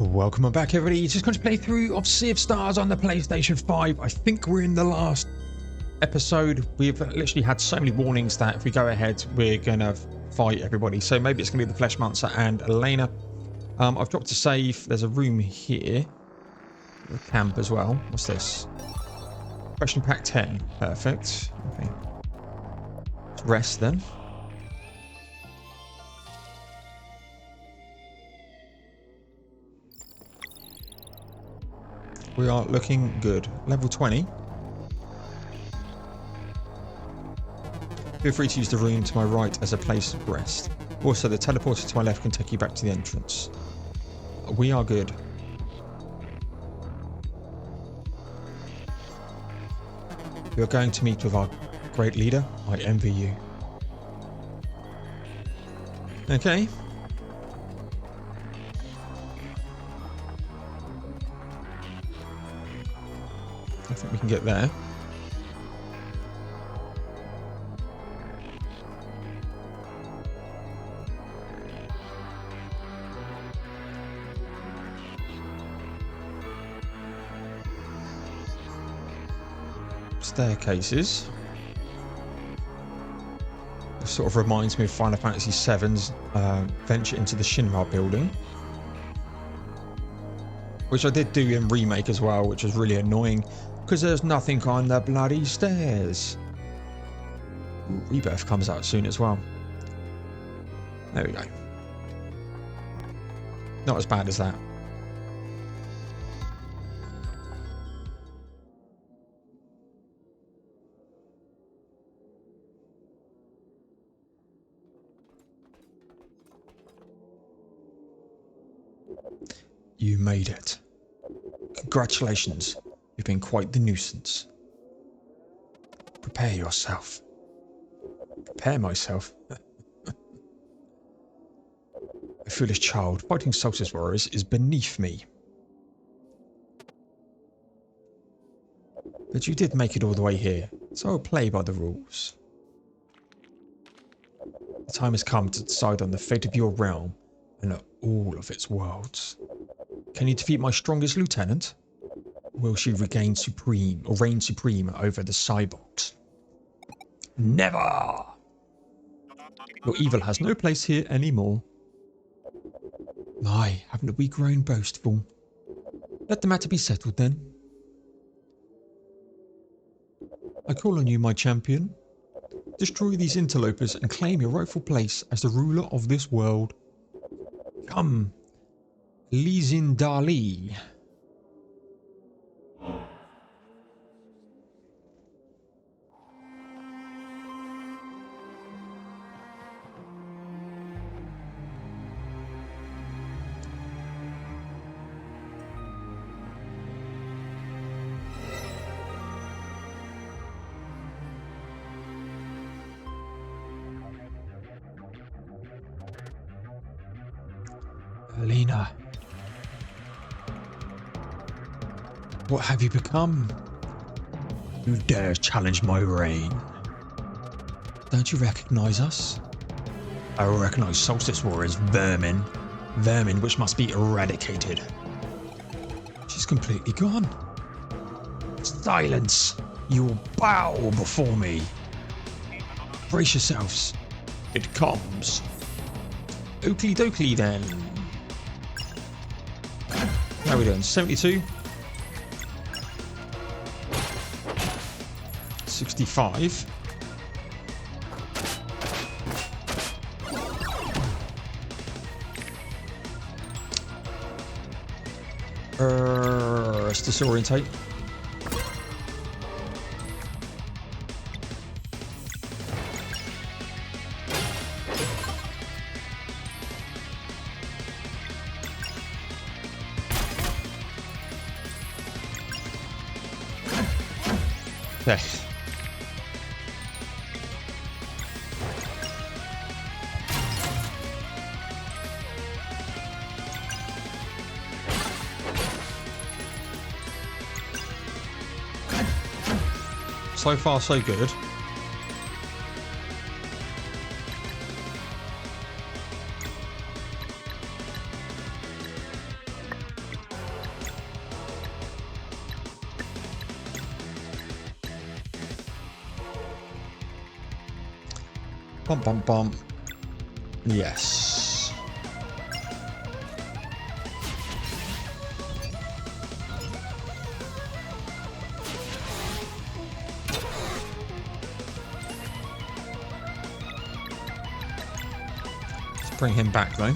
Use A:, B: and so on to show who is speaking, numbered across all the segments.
A: Welcome on back, everybody. Just going to play through of Sea of Stars on the PlayStation 5. I think we're in the last episode. We've literally had so many warnings that if we go ahead, we're going to fight everybody. So maybe it's going to be the Flesh Monster and Elena. I've dropped a save. There's a room here. A camp as well. What's this? Question pack 10. Perfect. Okay. Let's rest then. We are looking good. Level 20. Feel free to use the room to my right as a place of rest. Also, the teleporter to my left can take you back to the entrance. We are good. We are going to meet with our great leader. I envy you. Okay. I think we can get there. Staircases. This sort of reminds me of Final Fantasy VII's venture into the Shinra building, which I did do in Remake as well, which was really annoying because there's nothing on the bloody stairs. Rebirth comes out soon as well. There we go. Not as bad as that. You made it. Congratulations. You've been quite the nuisance. Prepare yourself. Prepare myself? A foolish child. Fighting Solstice warriors is beneath me. But you did make it all the way here, so I'll play by the rules. The time has come to decide on the fate of your realm and all of its worlds. Can you defeat my strongest lieutenant? Will she reign supreme over the cyborgs? Never! Your evil has no place here anymore. My, haven't we grown boastful? Let the matter be settled then. I call on you, my champion. Destroy these interlopers and claim your rightful place as the ruler of this world. Come, Lizin Dali. Elena. What have you become? You dare challenge my reign? Don't you recognize us? I recognize Solstice Warriors vermin. Vermin which must be eradicated. She's completely gone. Silence! You will bow before me. Brace yourselves. It comes. Oakley dokley then. How are we doing? 72. 65. Let's disorientate. Okay. So far, so good. Bump, bump, bump. Yes. Let's bring him back though.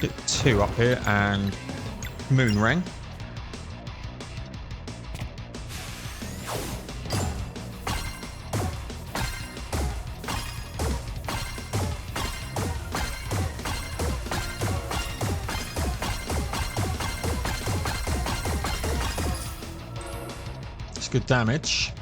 A: Get 2 up here and moon ring. It's good damage.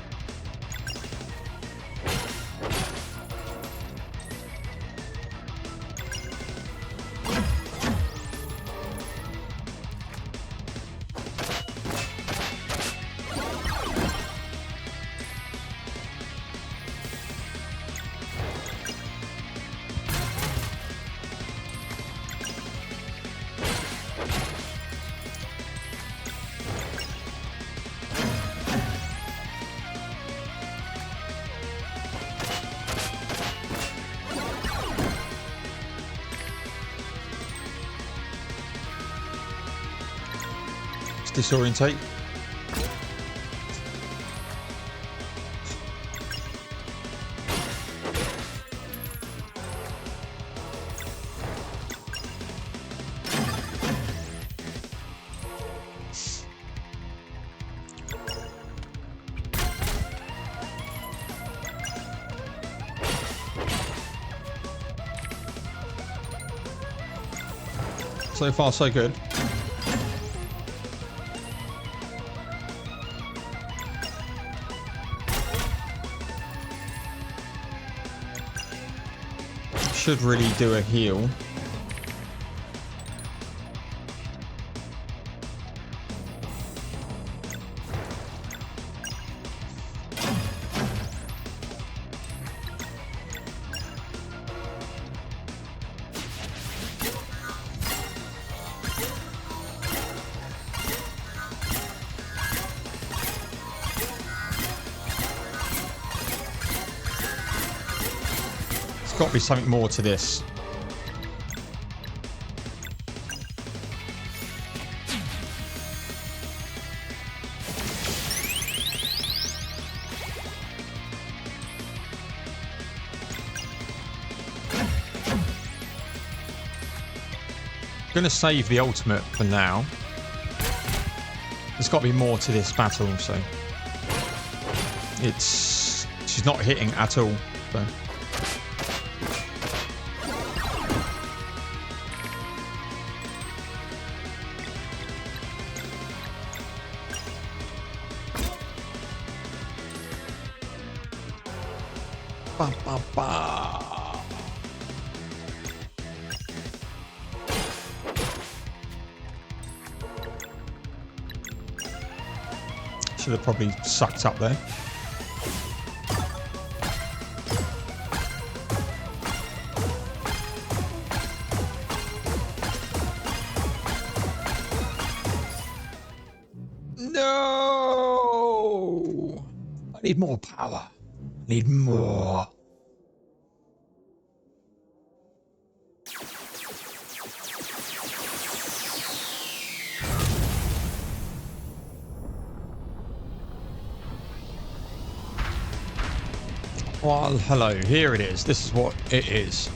A: Disorientate. So far, so good. Should really do a heal. Got to be something more to this. Gonna save the ultimate for now. There's got to be more to this battle, so she's not hitting at all. So. Ba, ba, ba. Should have probably sucked up there. No! I need more power. Need more. Well, hello. Here it is. This is what it is.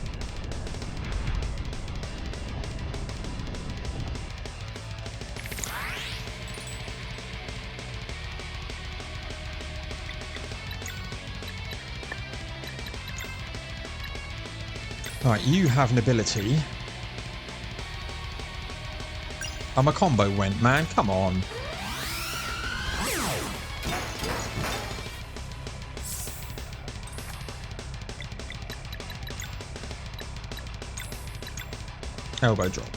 A: Right, you have an ability. Oh, my combo went, man. Come on. Elbow drop.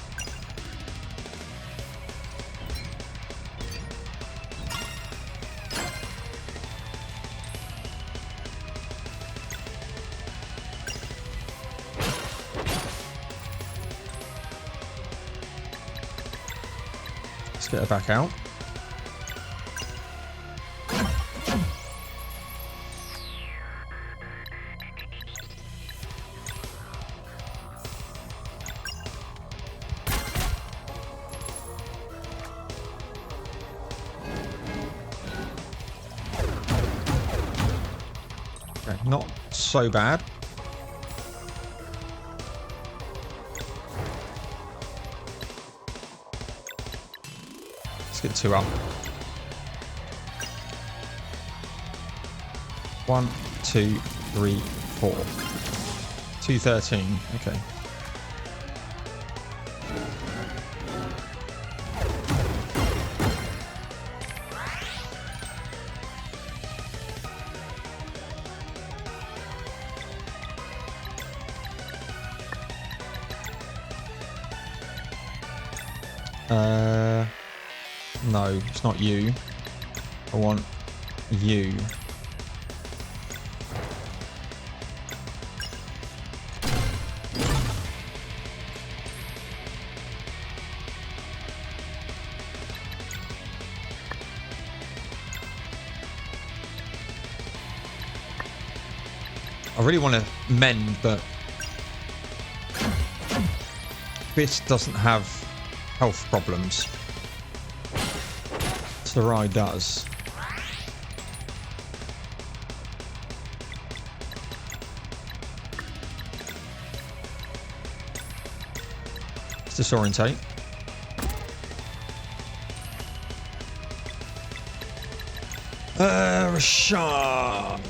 A: Let's get her back out. not so bad. Let's get 2 up. 1, 2, 3, 4. 213. Okay. No, it's not you. I want you. I really want to mend, but this doesn't have health problems. Sarai does. Let's disorientate. Rashan.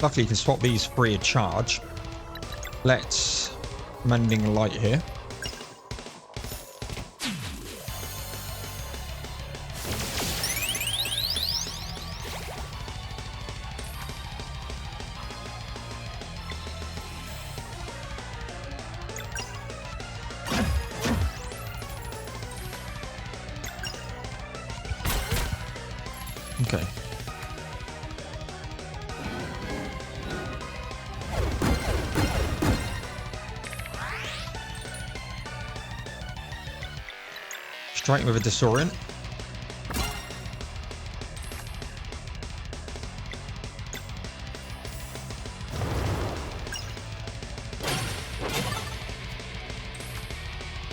A: Luckily, you can swap these free of charge. Let's mending light here. Okay. Strike with a disorient.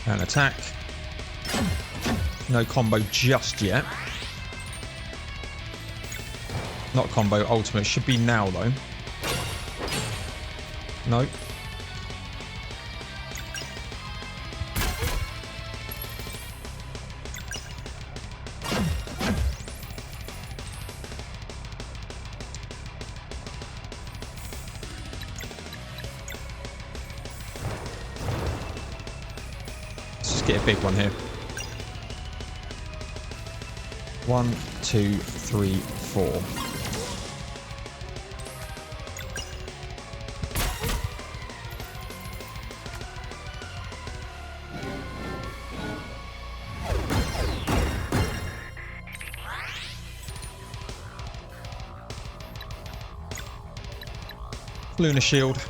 A: And attack. No combo just yet. Not combo, ultimate. Should be now though. Nope. Get a big one here. 1, 2, 3, 4. Lunar shield.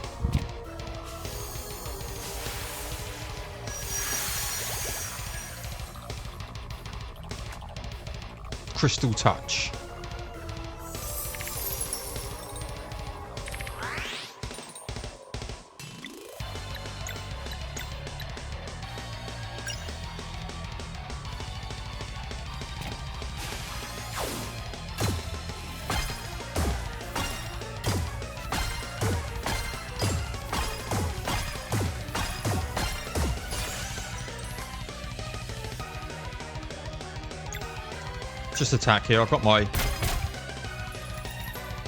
A: Crystal touch. Just attack here. I've got my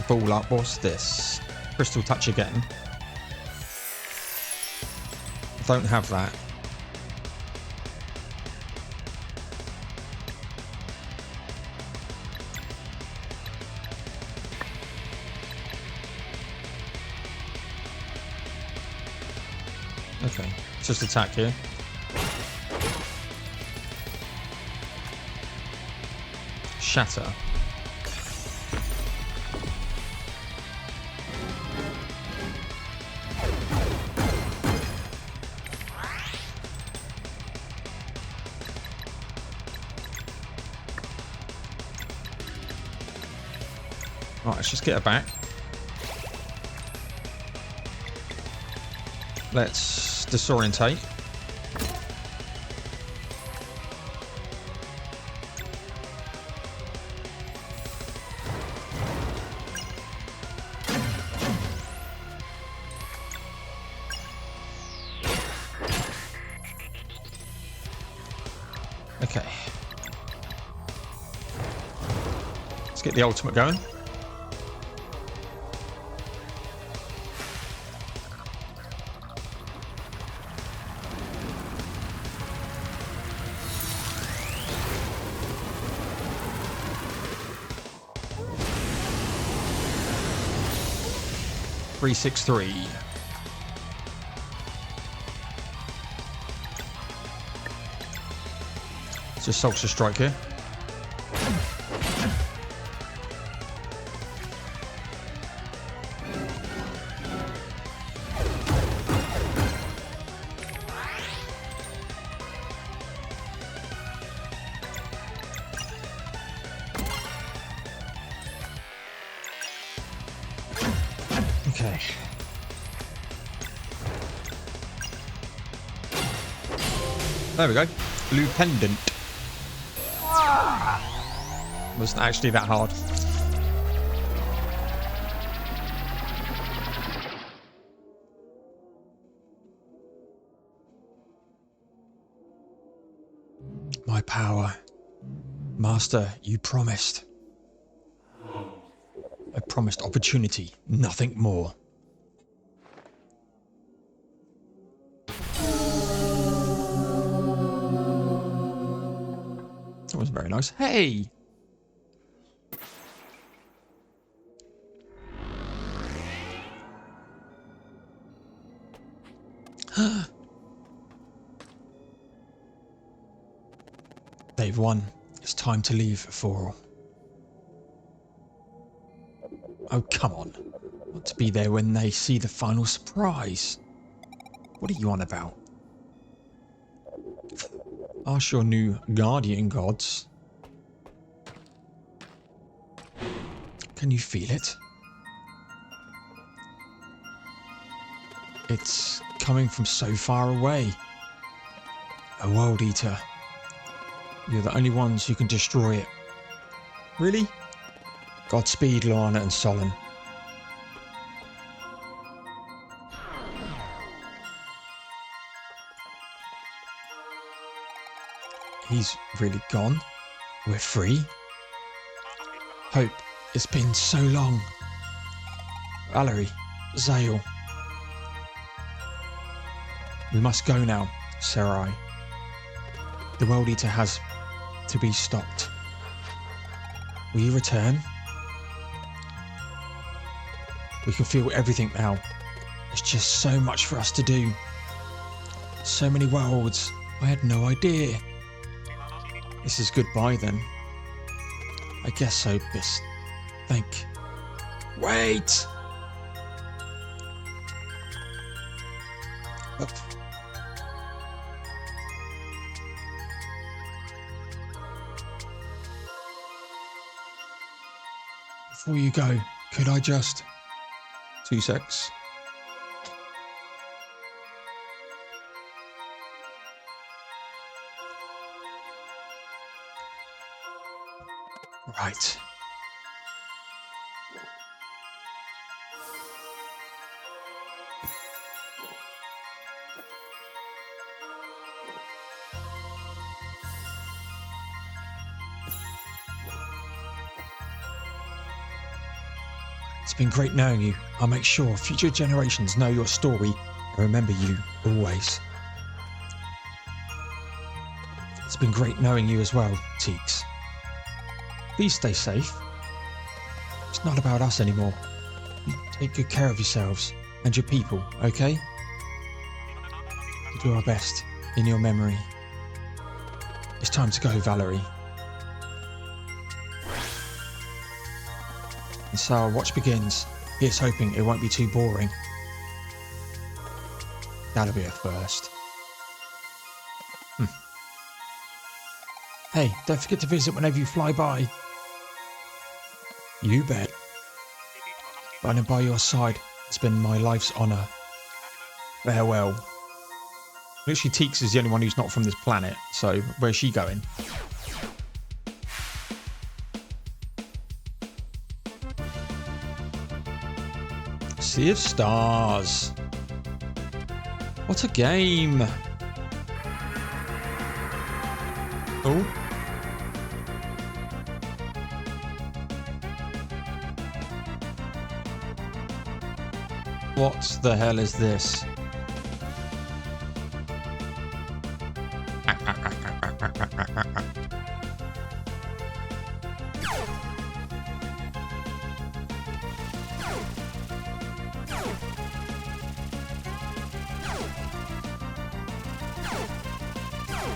A: ball up. What's this? Crystal touch again. I don't have that. Okay. Just attack here. Shatter. Right, let's just get her back. Let's disorientate. Okay. Let's get the ultimate going. Three, 6, 3. It's a Solstice Strike here. Okay. There we go. Blue pendant. Wasn't actually that hard. My power. Master, you promised. I promised opportunity, nothing more. That was very nice. Hey! They've won. It's time to leave for. Oh, come on. I want to be there when they see the final surprise. What are you on about? Ask your new guardian gods. Can you feel it? It's coming from so far away. A world eater. You're the only ones who can destroy it. Really? Godspeed, Lorna and Solon. He's really gone. We're free. Hope, it's been so long. Valerie, Zale. We must go now, Sarai. The World Eater has to be stopped. Will you return? We can feel everything now. There's just so much for us to do. So many worlds. I had no idea. This is goodbye then. I guess so, Bis. Wait! Up. Before you go, could I just... 2 secs. Right. It's been great knowing you. I'll make sure future generations know your story and remember you always. It's been great knowing you as well, Teeks. Please stay safe. It's not about us anymore. You take good care of yourselves and your people, okay? We'll do our best in your memory. It's time to go, Valerie. And so our watch begins. Here's hoping it won't be too boring. That'll be a first. Hey, don't forget to visit whenever you fly by. You bet. Running by your side, it's been my life's honour. Farewell. Literally, Teeks is the only one who's not from this planet, so where's she going? Sea of Stars. What a game. Oh. What the hell is this?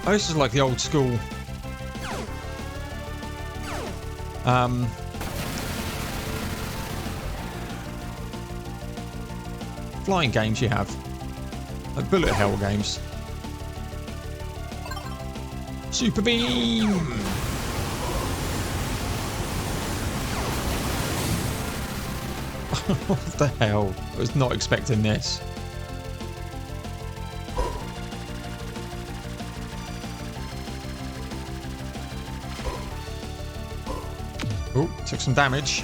A: Oh, this is like the old school flying games you have, like bullet hell games. Super beam. What the hell? I was not expecting this. Oh, took some damage.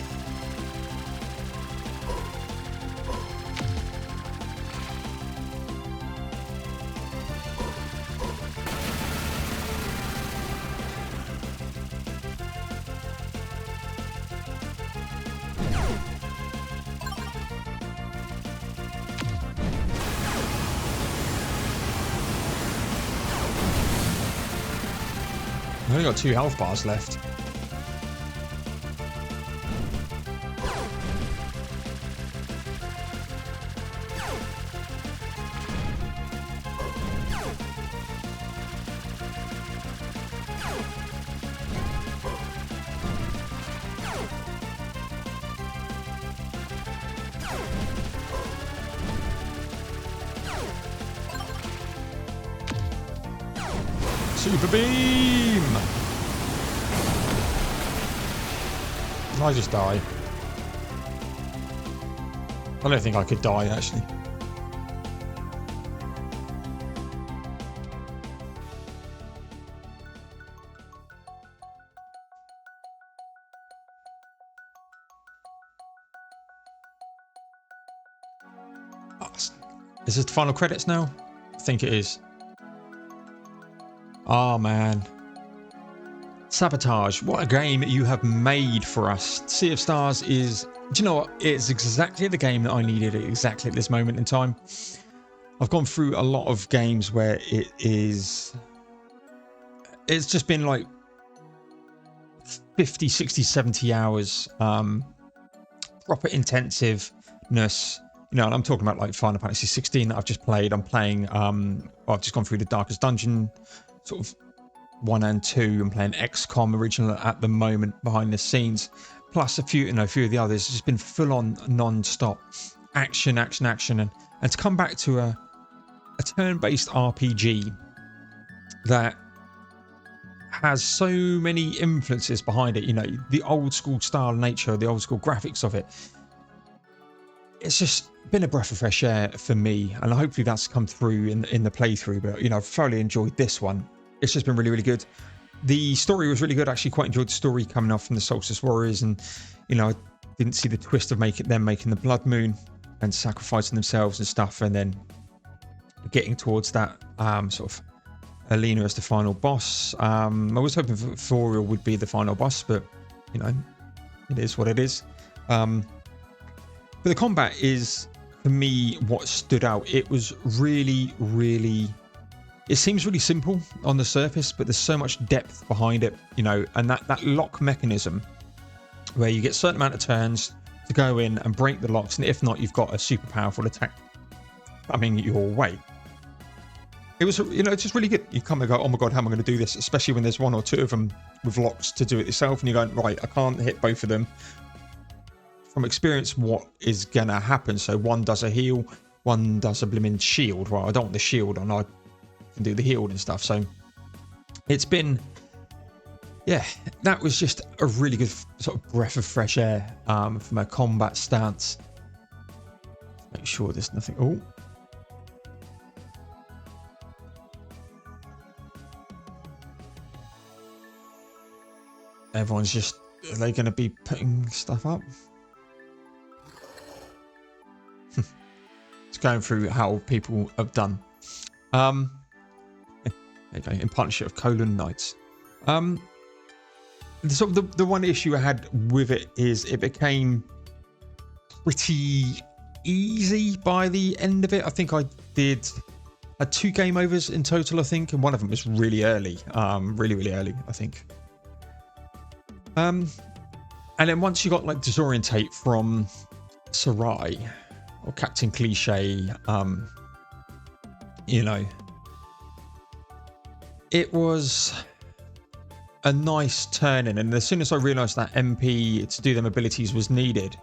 A: I've only got 2 health bars left. Super beam! Did I just die? I don't think I could die, actually. Oh, is this the final credits now? I think it is. Oh man. Sabotage, what a game you have made for us. Sea of Stars is, do you know what? It's exactly the game that I needed exactly at this moment in time. I've gone through a lot of games where it's just been like 50, 60, 70 hours, proper intensiveness. You know, and I'm talking about like Final Fantasy 16 that I've just played. I'm playing, I've just gone through the Darkest Dungeon, sort of 1 and 2. I'm playing XCOM original at the moment behind the scenes, plus a few of the others. It's just been full on non-stop action, and to come back to a turn-based RPG that has so many influences behind it. You know, the old school style nature, the old school graphics of it. It's just been a breath of fresh air for me, and hopefully that's come through in the playthrough. But you know, I've thoroughly enjoyed this one. It's just been really, really good. The story was really good. I actually quite enjoyed the story coming off from the Solstice Warriors, and you know, I didn't see the twist of them making the Blood Moon and sacrificing themselves and stuff, and then getting towards that sort of Alina as the final boss. I was hoping Thoriel would be the final boss, but you know, it is what it is. But the combat is, for me, what stood out. It was really, really... It seems really simple on the surface, but there's so much depth behind it, you know, and that lock mechanism where you get a certain amount of turns to go in and break the locks, and if not, you've got a super powerful attack coming your way. It was, you know, it's just really good. You come and go, oh my god, how am I going to do this? Especially when there's 1 or 2 of them with locks to do it yourself, and you're going, right, I can't hit both of them. From experience, what is going to happen? So one does a heal, one does a blimmin' shield. Well, I don't want the shield on, I can do the healed and stuff. So it's been, yeah, that was just a really good sort of breath of fresh air from a combat stance. sure there's nothing. Oh. Everyone's just, are they going to be putting stuff up? It's going through how people have done. There you go, in partnership with Colon Knights. Sort of the one issue I had with it is it became pretty easy by the end of it. I think I had 2 game overs in total, I think, and one of them was really early, really early, I think. And then once you got like disorientate from Sarai or Captain Cliche, you know, it was a nice turn in. And as soon as I realised that MP to do them abilities was needed,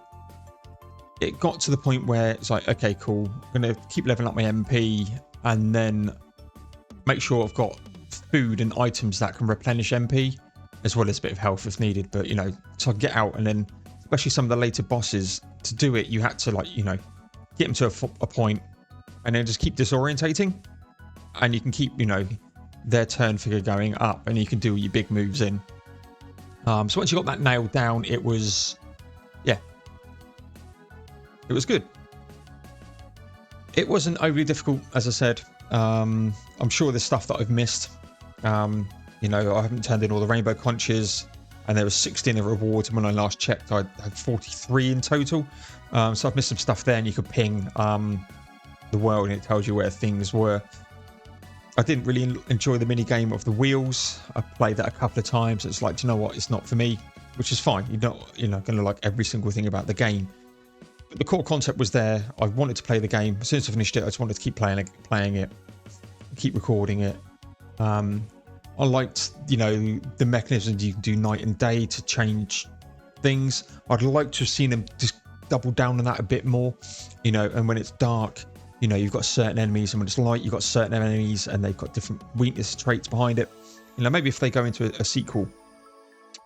A: it got to the point where it's like, okay, cool, I'm going to keep leveling up my MP and then make sure I've got food and items that can replenish MP, as well as a bit of health if needed. But, you know, so I can get out, and then especially some of the later bosses, to do it, you had to, like, you know, get them to a point and then just keep disorientating, and you can keep, you know, their turn figure going up, and you can do all your big moves in. So once you got that nailed down, it was, yeah, it was good. It wasn't overly difficult, as I said. I'm sure there's stuff that I've missed. You know, I haven't turned in all the rainbow conches, and there was 16 of rewards. And when I last checked, I had 43 in total. So I've missed some stuff there, and you could ping the world, and it tells you where things were. I didn't really enjoy the mini game of the wheels. I played that a couple of times. It's like, do you know what? It's not for me, which is fine. You're not going to like every single thing about the game. But the core concept was there. I wanted to play the game. As soon as I finished it, I just wanted to keep playing it, keep recording it. I liked, you know, the mechanisms you can do night and day to change things. I'd like to have seen them just double down on that a bit more, you know, and when it's dark, you know, you've got certain enemies, and when it's light, you've got certain enemies, and they've got different weakness traits behind it. You know, maybe if they go into a sequel,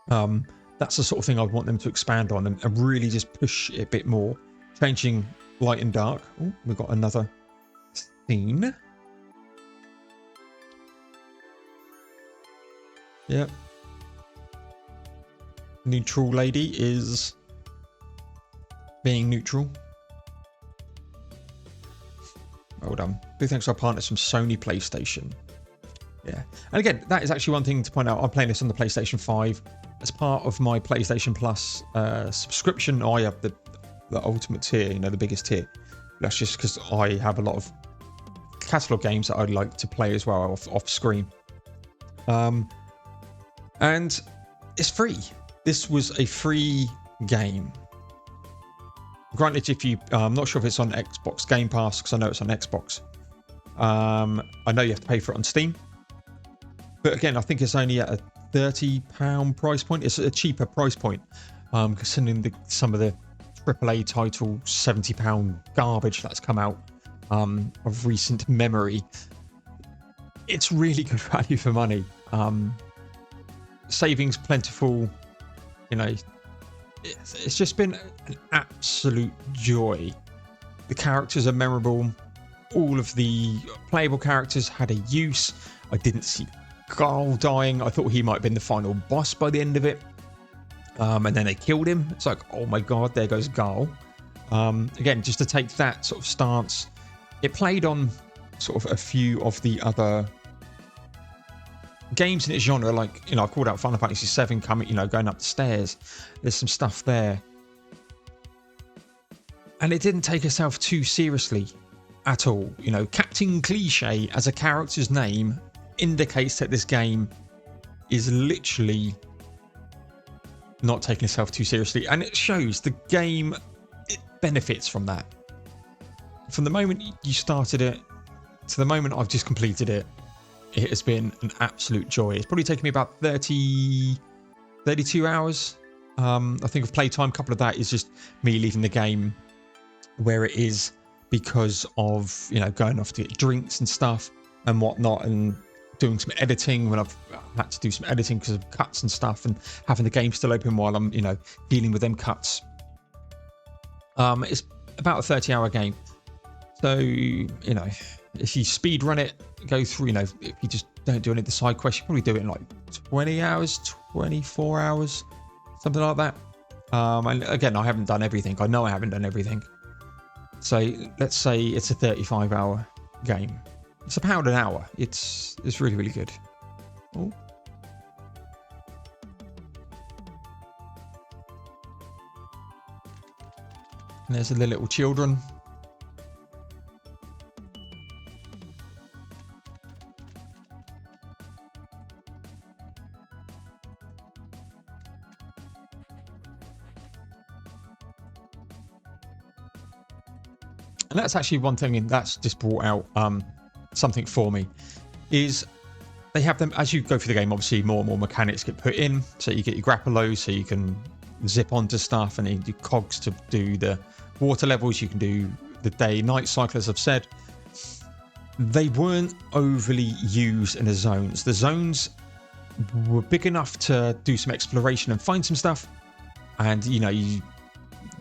A: that's the sort of thing I'd want them to expand on and really just push it a bit more, changing light and dark. Oh, we've got another scene. Yep. Neutral lady is being neutral. Well done. Big thanks to our partners from Sony PlayStation. Yeah. And again, that is actually one thing to point out. I'm playing this on the PlayStation 5 as part of my PlayStation Plus subscription. I have the ultimate tier, you know, the biggest tier. That's just because I have a lot of catalog games that I'd like to play as well off screen. And it's free. This was a free game. Granted, if you, I'm not sure if it's on Xbox Game Pass, because I know it's on Xbox. I know you have to pay for it on Steam. But again, I think it's only at a £30 price point. It's a cheaper price point, considering some of the AAA title £70 garbage that's come out of recent memory. It's really good value for money. Savings plentiful, you know. It's just been an absolute joy. The characters are memorable. All of the playable characters had a use. I didn't see Garl dying. I thought he might have been the final boss by the end of it. And then they killed him. It's like, oh my god, there goes Garl. Again, just to take that sort of stance. It played on sort of a few of the other games in its genre, like, you know, I called out Final Fantasy 7 coming, you know, going up the stairs. There's some stuff there. And it didn't take itself too seriously at all. You know, Captain Cliche as a character's name indicates that this game is literally not taking itself too seriously. And it shows the game, it benefits from that. From the moment you started it to the moment I've just completed it, it has been an absolute joy. It's probably taken me about 32 hours. I think of playtime. A couple of that is just me leaving the game where it is because of, you know, going off to get drinks and stuff and whatnot, and doing some editing when I've had to do some editing because of cuts and stuff, and having the game still open while I'm, you know, dealing with them cuts. It's about a 30-hour game. So, you know, if you speed run it, go through, you know, if you just don't do any of the side quests, you probably do it in like 20 hours, 24 hours, something like that. And again, I haven't done everything. I know I haven't done everything. So let's say it's a 35-hour game. It's £1 an hour. It's really, really good. Oh. And there's the little children. And that's actually one thing that's just brought out something for me, is they have them, as you go through the game, obviously more and more mechanics get put in. So you get your grappalos, so you can zip onto stuff, and you do cogs to do the water levels. You can do the day-night cycle, as I've said. They weren't overly used in the zones. The zones were big enough to do some exploration and find some stuff. And, you know, you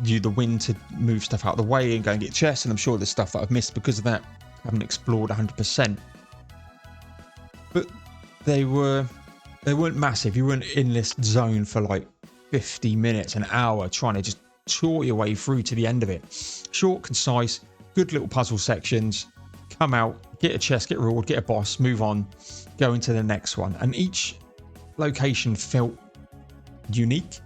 A: the wind to move stuff out of the way and go and get chests, and I'm sure there's stuff that I've missed because of that. I haven't explored 100%, but they weren't massive. You weren't in this zone for like 50 minutes, an hour, trying to just chore your way through to the end of it. Short, concise, good little puzzle sections. Come out, get a chest, get a reward, get a boss, move on, go into the next one. And each location felt unique,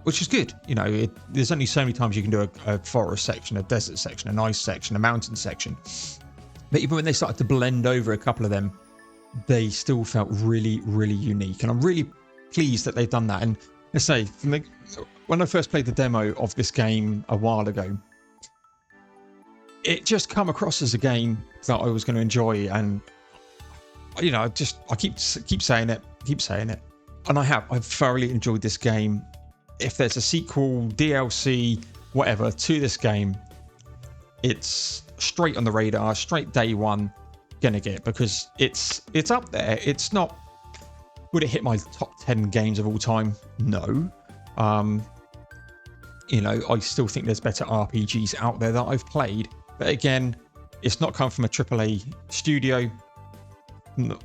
A: which is good. You know, there's only so many times you can do a forest section, a desert section, an ice section, a mountain section. But even when they started to blend over a couple of them, they still felt really, really unique. And I'm really pleased that they've done that. And let's say, when I first played the demo of this game a while ago, it just come across as a game that I was going to enjoy. And, you know, I keep saying it, And I've thoroughly enjoyed this game. If there's a sequel, DLC, whatever, to this game, it's straight on the radar, straight day one, gonna get, because it's up there. It's not, would it hit my top 10 games of all time? No. You know, I still think there's better RPGs out there that I've played, but again, it's not come from a AAA studio.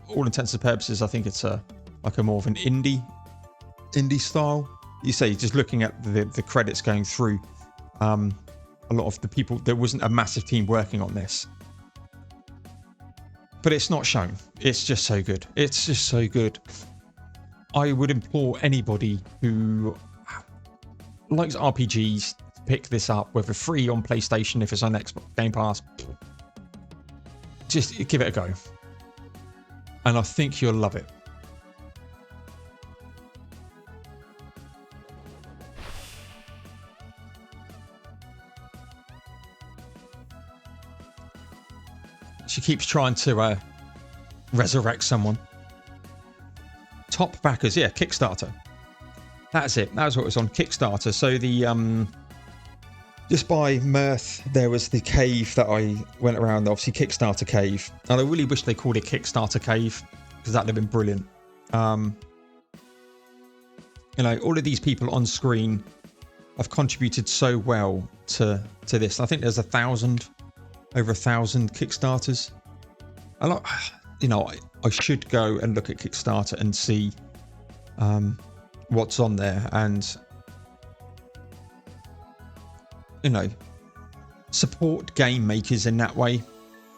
A: All intents and purposes, I think it's like a more of an indie style. You say, just looking at the credits going through, a lot of the people, there wasn't a massive team working on this, but it's not shown. It's just so good. It's just so good. I would implore anybody who likes RPGs to pick this up, whether free on PlayStation, if it's on Xbox Game Pass, just give it a go. And I think you'll love it. She keeps trying to resurrect someone. Top backers, yeah, Kickstarter. That's it. That was what was on Kickstarter. So the just by Mirth, there was the cave that I went around. Obviously, Kickstarter cave, and I really wish they called it Kickstarter cave, because that'd have been brilliant. You know, all of these people on screen have contributed so well to this. I think there's over 1,000 Kickstarters. You know, I should go and look at Kickstarter and see what's on there, and, you know, support game makers in that way.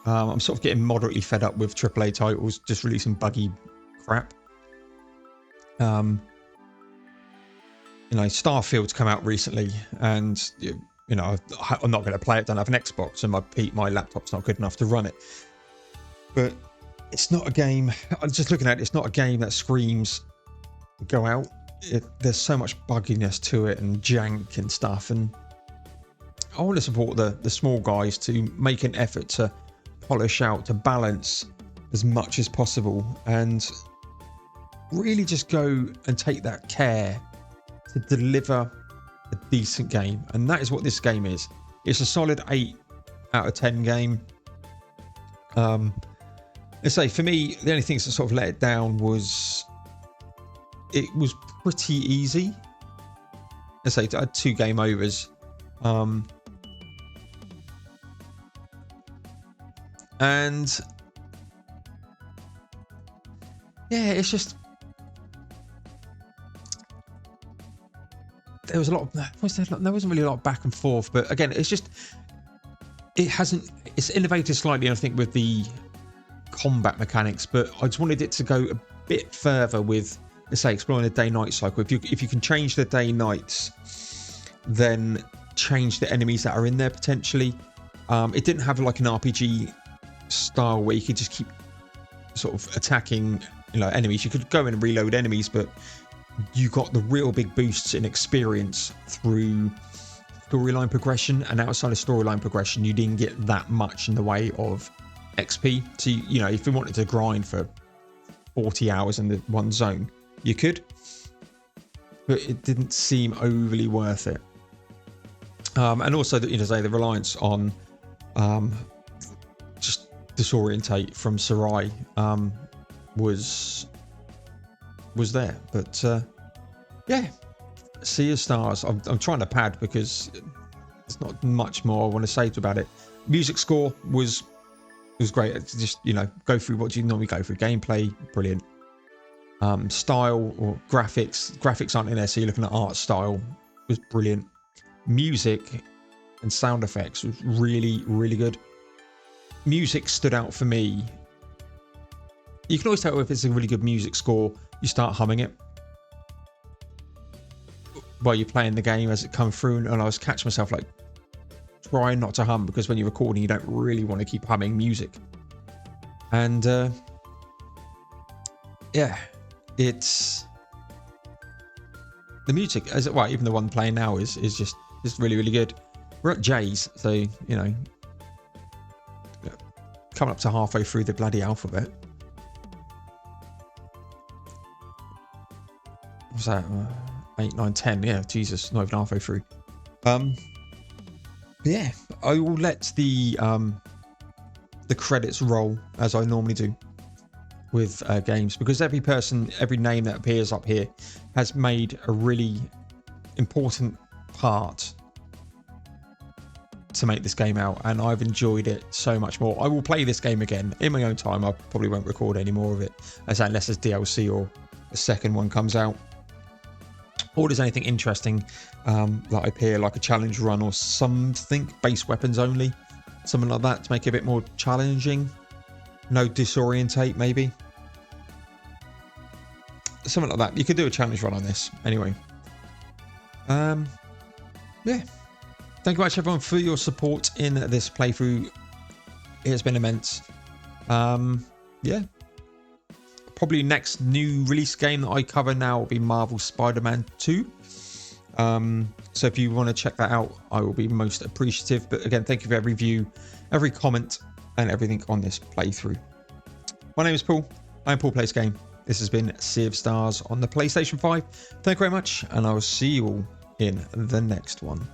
A: I'm sort of getting moderately fed up with AAA titles just releasing buggy crap. You know, Starfield's come out recently, and you know, I'm not going to play it. Don't have an Xbox, and my laptop's not good enough to run it. But it's not a game. I'm just looking at it. It's not a game that screams go out. There's so much bugginess to it and jank and stuff. And I want to support the small guys to make an effort to polish out, to balance as much as possible, and really just go and take that care to deliver a decent game. And that is what this game is. It's a solid 8 out of 10 game. Let's say for me, the only things that sort of let it down was it was pretty easy. Let's say I had 2 game overs. And yeah, it's just, there was a lot of, there wasn't really a lot of back and forth, but again, it's just, it's innovated slightly, I think, with the combat mechanics, but I just wanted it to go a bit further with, let's say, exploring the day-night cycle. If you can change the day-nights, then change the enemies that are in there potentially. It didn't have like an RPG style where you could just keep sort of attacking, enemies. You could go in and reload enemies, but you got the real big boosts in experience through storyline progression, and outside of storyline progression you didn't get that much in the way of XP. So if you wanted to grind for 40 hours in the one zone, you could, but it didn't seem overly worth it. And also the reliance on just disorientate from Sarai was there. But yeah, Sea of Stars, I'm trying to pad because there's not much more I want to say about it. Music score was great. It's just go through what you normally go through. Gameplay, brilliant. Style or graphics aren't in there, so you're looking at art style, was brilliant. Music and sound effects was really, really good. Music stood out for me. You can always tell if it's a really good music score, you start humming it while you're playing the game as it comes through, and I was catching myself like trying not to hum, because when you're recording you don't really want to keep humming music. And yeah, it's the music, as well, even the one playing now is just really, really good. We're at J's, so coming up to halfway through the bloody alphabet. What's that? 8, 9, 10. Yeah, Jesus, not even halfway through. Yeah, I will let the credits roll as I normally do with games, because every name that appears up here has made a really important part to make this game out, and I've enjoyed it so much more. I will play this game again in my own time. I probably won't record any more of it, unless there's DLC or a second one comes out, or there's anything interesting that appear, like a challenge run or something, base weapons only, something like that, to make it a bit more challenging. No disorientate, maybe something like that. You could do a challenge run on this anyway. Yeah, thank you much everyone for your support in this playthrough. It has been immense. Yeah, probably next new release game that I cover now will be Marvel Spider-Man 2. So if you want to check that out, I will be most appreciative. But again, thank you for every view, every comment, and everything on this playthrough. My name is Paul. I'm Paul Plays Game. This has been Sea of Stars on the PlayStation 5. Thank you very much, and I will see you all in the next one.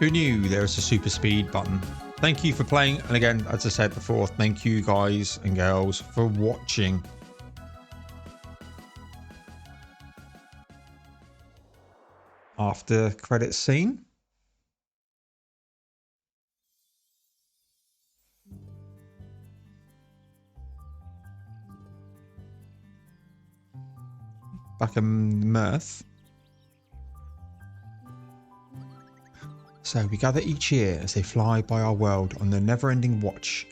A: Who knew there was a super speed button? Thank you for playing. And again, as I said before, thank you guys and girls for watching. After credits scene. Back in Mirth. So we gather each year as they fly by our world on their never-ending watch.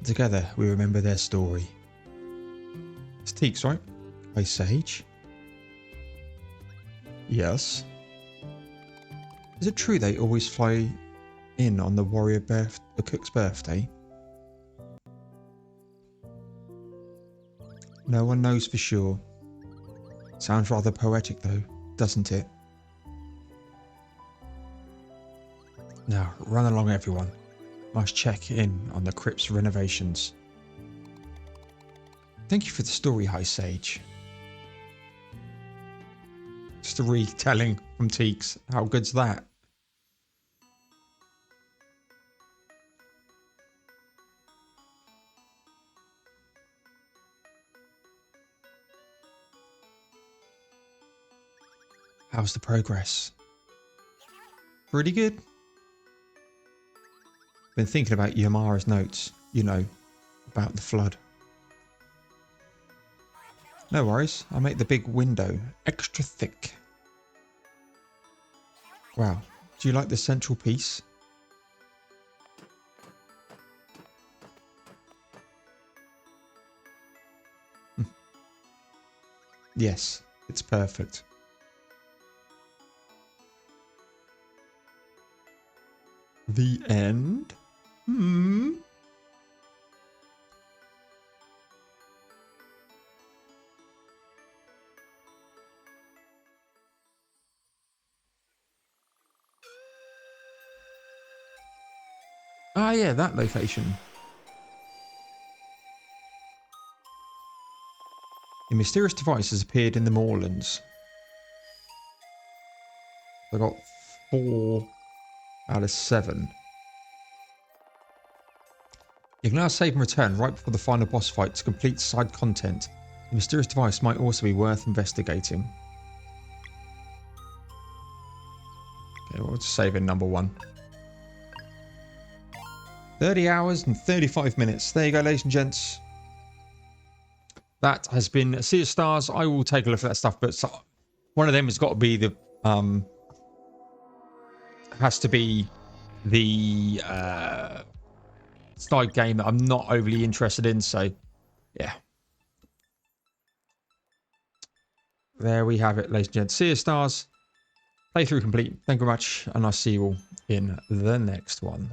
A: Together we remember their story. It's Teeks, right? By Sage. Yes. Is it true they always fly in on the the cook's birthday? No one knows for sure. Sounds rather poetic though, doesn't it? Now, run along everyone. Must check in on the crypt's renovations. Thank you for the story, High Sage. Just a retelling from Teeks. How good's that? How's the progress? Pretty good. Been thinking about Yamara's notes, you know, about the flood. No worries, I'll make the big window extra thick. Wow, do you like the central piece? Yes, it's perfect. The end? Ah, yeah, that location. A mysterious device has appeared in the moorlands. I got 4 out of 7. You can now save and return right before the final boss fight to complete side content. The mysterious device might also be worth investigating. Okay, we'll just save in number 1. 30 hours and 35 minutes. There you go, ladies and gents. That has been Sea of Stars. I will take a look at that stuff, but one of them has got to be the has to be the side game that I'm not overly interested in. So yeah, there we have it, ladies and gents. Sea of Stars playthrough complete. Thank you very much, and I'll see you all in the next one.